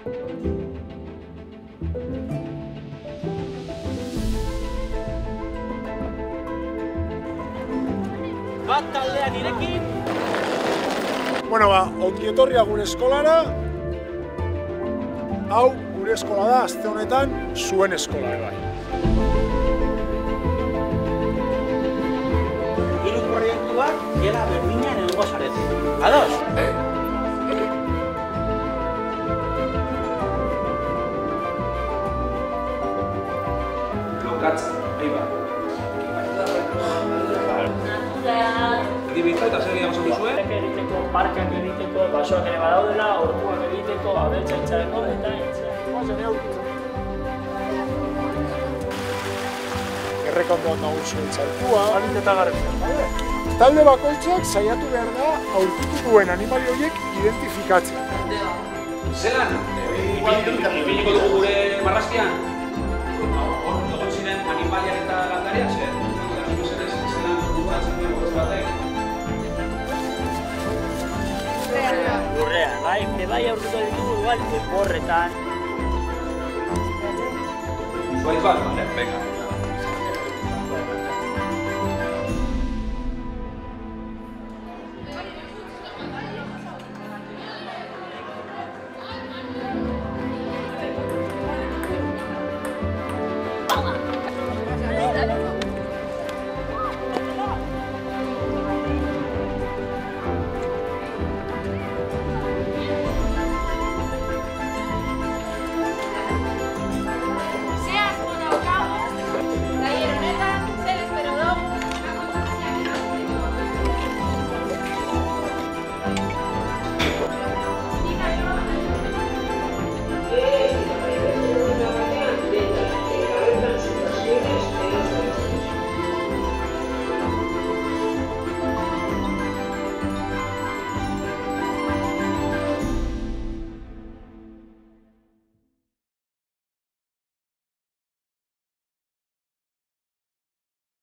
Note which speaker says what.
Speaker 1: Bat taldea nirekin.
Speaker 2: Bueno, ongi etorria gure eskolara. Hau, gure eskola da, aste honetan, zuen eskola bai.
Speaker 1: Hiru proiektuak gela berdinean egongo zarete. Ados?
Speaker 3: Lokatza, nahi bat. Dibitza eta zer gehiago esan duzue?
Speaker 4: Egiteko, parkak egiteko, basoak ere badaudela, orduak egiteko, abeltza itxareko, eta zer aurkitzen.
Speaker 2: Errekondoan nagusi itzalkua.
Speaker 4: Halit eta garbi.
Speaker 2: Talde bakoitzak saiatu behar da aurkitu duen animali horiek identifikatzen.
Speaker 3: Zelan? Ibiliko dugu gure marrazkian? Hor egon ziren animaliak eta landariak, zer? Zelan duguratzen dugu ez batek?
Speaker 4: Lurrean, bai aurkituko ditugu igual, borretan.
Speaker 3: Zuaitz bat, bale? Venga.